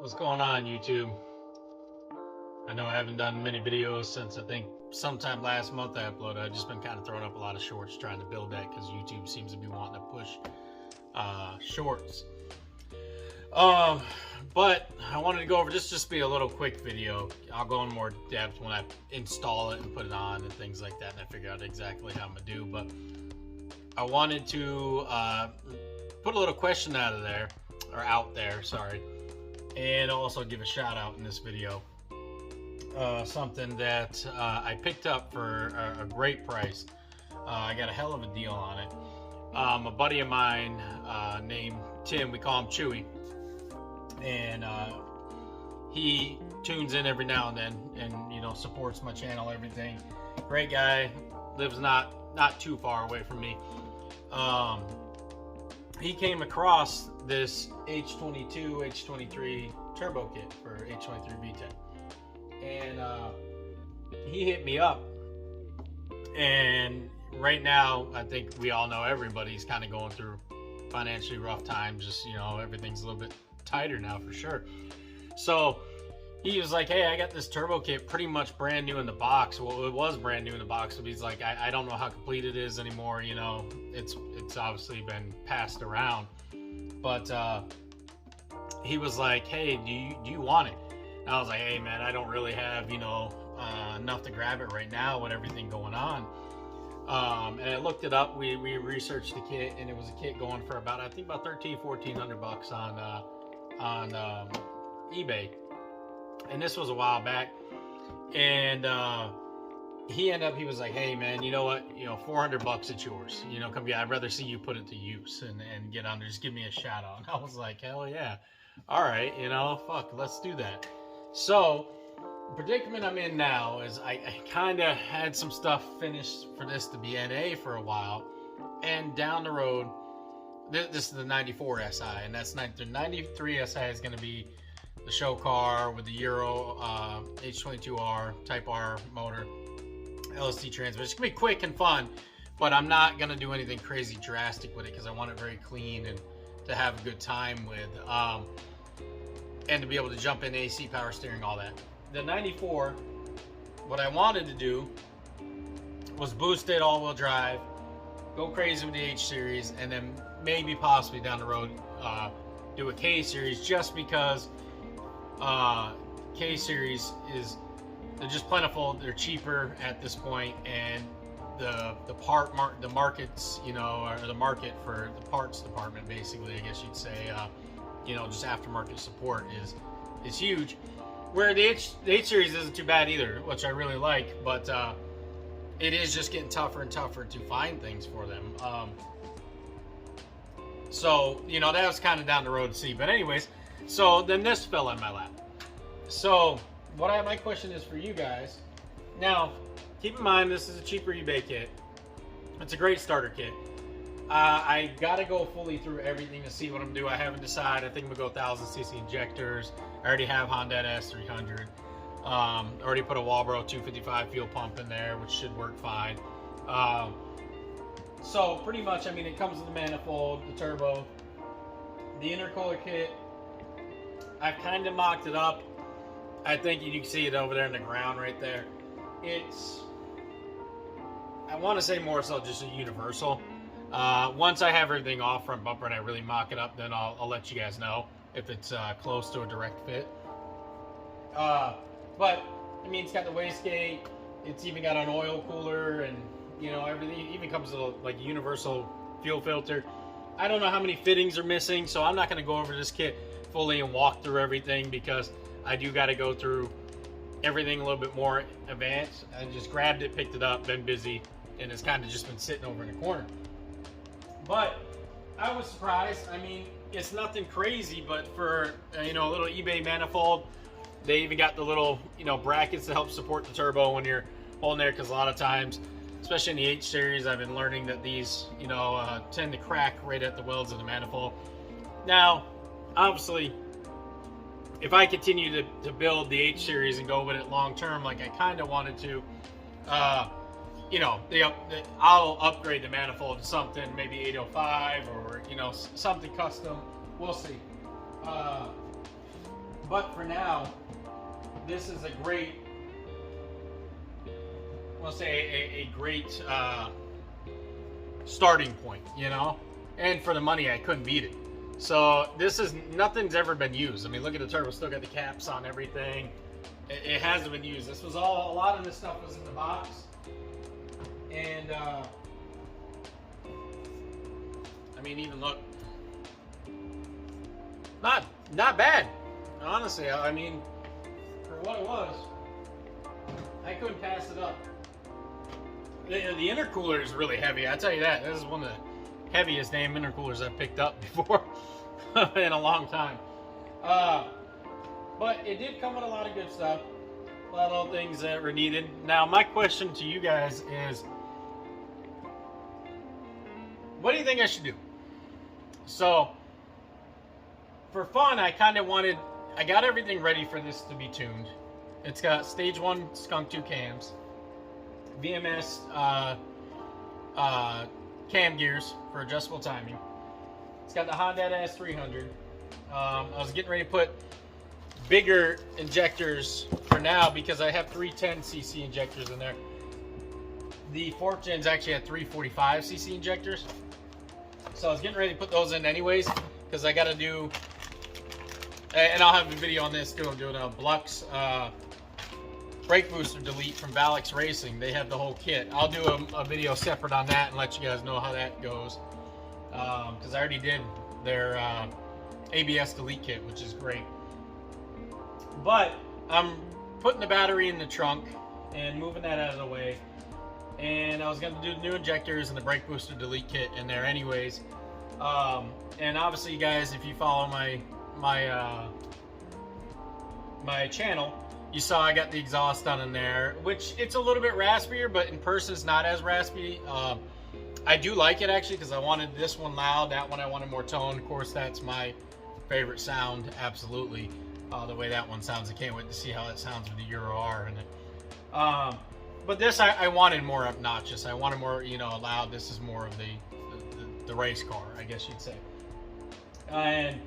What's going on, YouTube? I know I haven't done many videos since I think sometime last month I uploaded. I've just been kind of throwing up a lot of shorts trying to build that because YouTube seems to be wanting to push shorts. But I wanted to go over just be a little quick video. I'll go in more depth when I install it and put it on and things like that, and I figure out exactly how I'm gonna do. But I wanted to put a little question out there, sorry, and also give a shout out in this video. Something that I picked up for a great price. I got a hell of a deal on it. A buddy of mine named Tim, we call him Chewy, and he tunes in every now and then and supports my channel, everything. Great guy, lives not too far away from me. He came across this H22, H23 turbo kit for H23 VTEC, and he hit me up. And right now, I think we all know everybody's kind of going through financially rough times. Just everything's a little bit tighter now for sure. So he was like, "Hey, I got this turbo kit pretty much brand new in the box." Well, it was brand new in the box, but he's like, I don't know how complete it is anymore. It's obviously been passed around. But he was like, "Hey, do you want it?" And I was like, "Hey, man, I don't really have enough to grab it right now with everything going on." And I looked it up. We researched the kit, and it was a kit going for about $1,300-$1,400 on eBay. And this was a while back. And he was like, "Hey, man, you know what? $400, it's yours. Come get. I'd rather see you put it to use and get under. Just give me a shout out." And I was like, "Hell yeah, all right. Fuck, let's do that." So the predicament I'm in now is I kind of had some stuff finished for this to be NA for a while, and down the road, this is the 94 SI, and that's the 93 SI is going to be the show car with the Euro H22R Type R motor, LSD transmission. It's going to be quick and fun, but I'm not going to do anything crazy drastic with it because I want it very clean and to have a good time with, and to be able to jump in AC, power steering, all that. The 94, what I wanted to do was boost it, all-wheel drive, go crazy with the H series, and then maybe possibly down the road do a K series, just because K series they're just plentiful, they're cheaper at this point, and the markets, or the market for the parts department, basically, I guess you'd say, just aftermarket support is huge. Where the H series isn't too bad either, which I really like, but it is just getting tougher and tougher to find things for them. So that was kind of down the road to see. But anyways, so then this fell in my lap. So my question is for you guys. Now, keep in mind, this is a cheaper eBay kit. It's a great starter kit. I gotta go fully through everything to see what I'm doing. I haven't decided. I think I'm gonna go 1000cc injectors. I already have Honda S300. Already put a Walbro 255 fuel pump in there, which should work fine. So pretty much, it comes with the manifold, the turbo, the intercooler kit. I've kind of mocked it up. I think you can see it over there in the ground right there. I want to say more so just a universal. Once I have everything off front bumper and I really mock it up, then I'll let you guys know if it's close to a direct fit. But it's got the wastegate. It's even got an oil cooler, and everything. It even comes with a universal fuel filter. I don't know how many fittings are missing, so I'm not going to go over this kit fully and walk through everything, because I do got to go through everything a little bit more advanced. I just grabbed it, picked it up, been busy, and it's kind of just been sitting over in the corner. But I was surprised. It's nothing crazy, but for a little eBay manifold, they even got the little brackets to help support the turbo when you're holding there, because a lot of times, especially in the H series, I've been learning that these tend to crack right at the welds of the manifold. Now, obviously, if I continue to build the H series and go with it long term, like I kind of wanted to, I'll upgrade the manifold to something maybe 805 or something custom. We'll see. But for now, this is a great, let's say a great starting point, you know? And for the money, I couldn't beat it. So this is, nothing's ever been used. I mean, look at the turbo, still got the caps on everything. It hasn't been used. This was all, a lot of this stuff was in the box. And, I mean, even look, not bad, honestly. I mean, for what it was, I couldn't pass it up. The intercooler is really heavy, I tell you that. This is one of the heaviest damn intercoolers I've picked up before in a long time. But it did come with a lot of good stuff, a lot of little things that were needed. Now, my question to you guys is, what do you think I should do? So, for fun, I kind of wanted, I got everything ready for this to be tuned. It's got stage 1 Skunk 2 cams, VMS cam gears for adjustable timing. It's got the Honda S300. I was getting ready to put bigger injectors for now because I have 310cc injectors in there. The 4th gens actually had 345cc injectors. So I was getting ready to put those in anyways because I got to do, and I'll have a video on this too. I'm doing a Blux brake booster delete from Valix Racing. They have the whole kit. I'll do a video separate on that and let you guys know how that goes. Because I already did their ABS delete kit, which is great. But I'm putting the battery in the trunk and moving that out of the way. And I was going to do the new injectors and the brake booster delete kit in there anyways. And obviously, you guys, if you follow my channel, you saw I got the exhaust done in there, which it's a little bit raspier, but in person it's not as raspy. I do like it actually because I wanted this one loud, that one I wanted more tone. Of course, that's my favorite sound, absolutely. The way that one sounds, I can't wait to see how that sounds with the Euro R in it. But this I wanted more obnoxious. I wanted more, you know, loud. This is more of the race car, I guess you'd say. And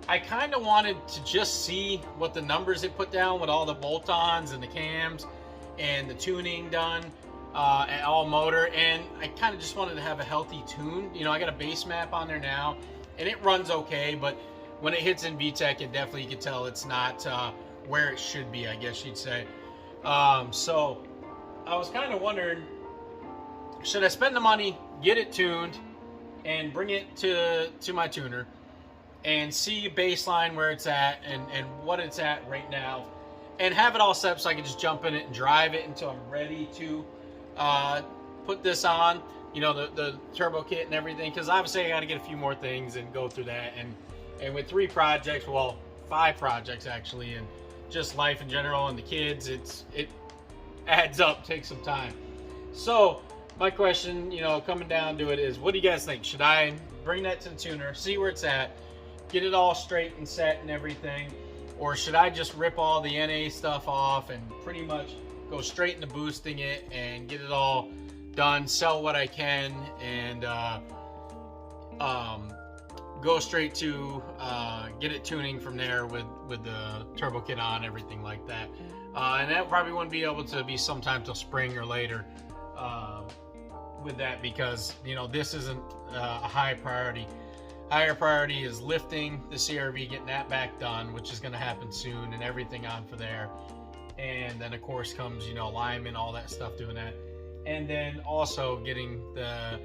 I kind of wanted to just see what the numbers it put down with all the bolt-ons and the cams and the tuning done, and all motor. And I kind of just wanted to have a healthy tune. You know, I got a base map on there now, and it runs okay, but when it hits in VTEC, it definitely, you can tell it's not where it should be, I guess you'd say. So I was kind of wondering, should I spend the money, get it tuned, and bring it to my tuner, and see baseline where it's at and what it's at right now, and have it all set up so I can just jump in it and drive it until I'm ready to put this on, you know, the turbo kit and everything, because obviously I got to get a few more things and go through that, and with 3 projects, well, 5 projects actually, and just life in general and the kids, it adds up, takes some time. So my question, you know, coming down to it is, what do you guys think? Should I bring that to the tuner, see where it's at, get it all straight and set and everything, or should I just rip all the NA stuff off and pretty much go straight into boosting it and get it all done, sell what I can, and go straight to get it tuning from there with the turbo kit on, everything like that. And that probably wouldn't be able to be sometime till spring or later with that, because, you know, this isn't a high priority. Higher priority is lifting the CRV, getting that back done, which is going to happen soon, and everything on for there. And then, of course, comes, you know, alignment, all that stuff, doing that. And then also getting the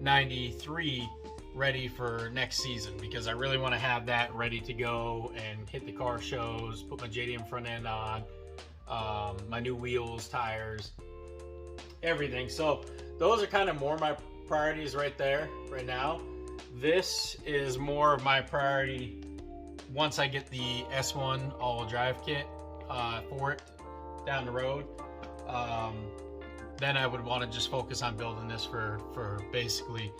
93 ready for next season, because I really want to have that ready to go and hit the car shows, put my JDM front end on, my new wheels, tires, everything. So those are kind of more my priorities right there, right now. This is more of my priority once I get the S1 all-wheel drive kit for it down the road. Then I would want to just focus on building this for basically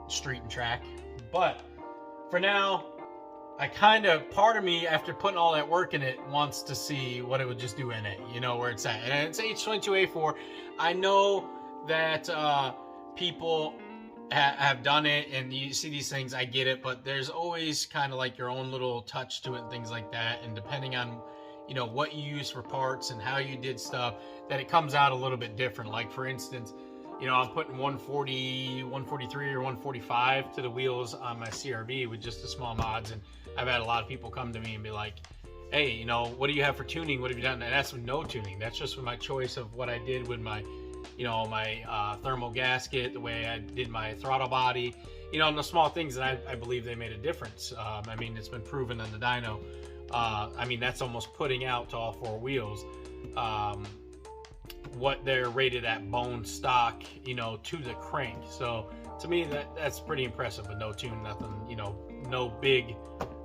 street and track. But for now, I kind of, part of me, after putting all that work in it, wants to see what it would just do in it, you know, where it's at. And it's H22A4. I know that people have done it and you see these things, I get it, but there's always kind of like your own little touch to it and things like that. And depending on, you know, what you use for parts and how you did stuff, that it comes out a little bit different. Like for instance, you know, I'm putting 140, 143 or 145 to the wheels on my CRV with just the small mods. And I've had a lot of people come to me and be like, hey, you know, what do you have for tuning? What have you done? And that's with no tuning. That's just with my choice of what I did with my, you know, my thermal gasket, the way I did my throttle body, you know, and the small things that I believe they made a difference. I mean, it's been proven on the dyno. I mean, that's almost putting out to all four wheels what they're rated at bone stock, you know, to the crank. So to me, that's pretty impressive with no tune, nothing, you know, no big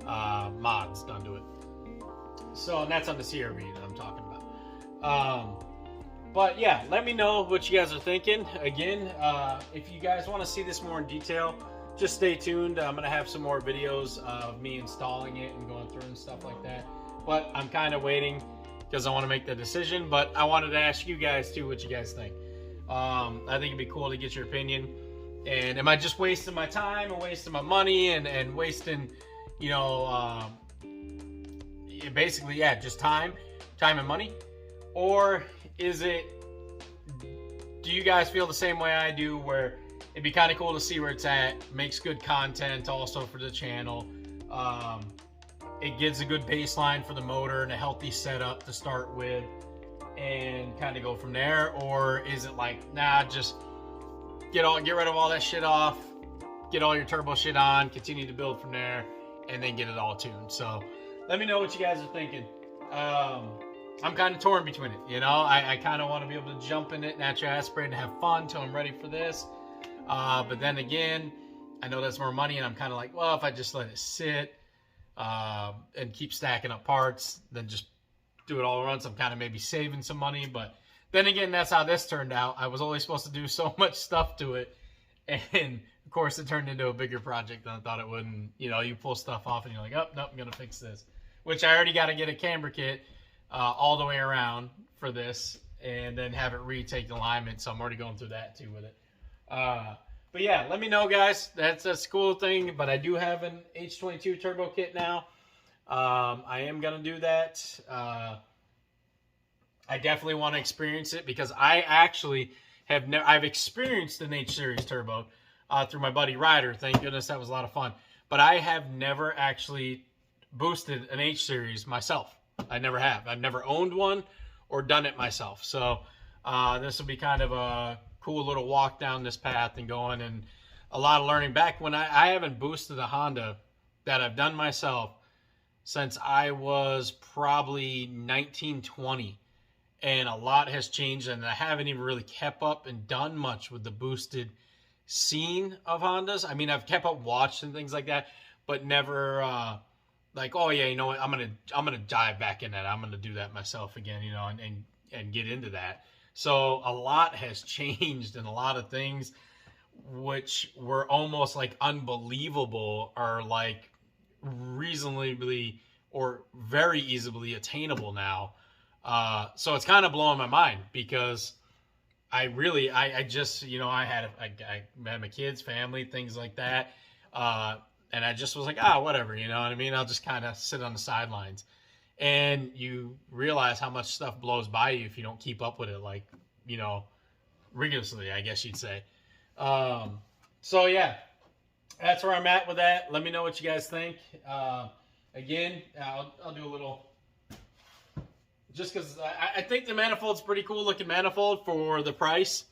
mods done to it. So, and that's on the CRV that I'm talking about. But yeah, let me know what you guys are thinking. Again, if you guys want to see this more in detail, just stay tuned. I'm going to have some more videos of me installing it and going through and stuff like that. But I'm kind of waiting because I want to make the decision. But I wanted to ask you guys too what you guys think. I think it'd be cool to get your opinion. And am I just wasting my time and wasting my money and wasting, you know, basically, yeah, just time and money? Or is it, do you guys feel the same way I do, where it'd be kind of cool to see where it's at, makes good content also for the channel, it gives a good baseline for the motor and a healthy setup to start with, and kind of go from there? Or is it like, nah, just get rid of all that shit off, get all your turbo shit on, continue to build from there, and then get it all tuned? So let me know what you guys are thinking. I'm kind of torn between it, you know. I kind of want to be able to jump in it, natural aspirate, and have fun till I'm ready for this. But then again, I know that's more money, and I'm kind of like, well, if I just let it sit and keep stacking up parts, then just do it all at once, I'm kind of maybe saving some money. But then again, that's how this turned out. I was only supposed to do so much stuff to it, and of course, it turned into a bigger project than I thought it would. And you know, you pull stuff off, and you're like, oh, nope, I'm gonna fix this. Which I already got to get a camber kit all the way around for this, and then have it retake the alignment. So I'm already going through that too with it. But yeah, let me know, guys. That's a cool thing. But I do have an H22 turbo kit now. I am gonna do that. I definitely want to experience it, because I actually have I've experienced an H series turbo through my buddy Ryder. Thank goodness, that was a lot of fun. But I have never actually boosted an H series myself. I never have. I've never owned one or done it myself. So this will be kind of a cool little walk down this path and going, and a lot of learning. Back when I haven't boosted a Honda that I've done myself since I was probably 19, 20. And a lot has changed, and I haven't even really kept up and done much with the boosted scene of Hondas. I mean, I've kept up, watched and things like that, but never like, oh yeah, you know what, I'm gonna dive back in that. I'm gonna do that myself again, you know, and get into that. So a lot has changed, and a lot of things which were almost like unbelievable are like reasonably or very easily attainable now. So it's kind of blowing my mind, because I just, you know, I had my kids, family, things like that. And I just was like, whatever, you know what I mean? I'll just kind of sit on the sidelines. And you realize how much stuff blows by you if you don't keep up with it, like, you know, rigorously, I guess you'd say. So yeah, that's where I'm at with that. Let me know what you guys think. Again, I'll do a little, just because I think the manifold's pretty cool looking manifold for the price.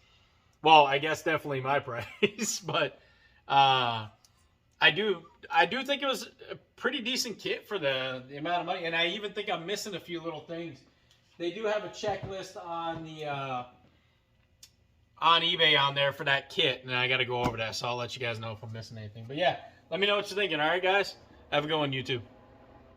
Well, I guess definitely my price, but I do think it was a pretty decent kit for the amount of money, and I even think I'm missing a few little things. They do have a checklist on the on eBay on there for that kit, and I got to go over that, so I'll let you guys know if I'm missing anything. But yeah, let me know what you're thinking. All right, guys, have a good one, YouTube.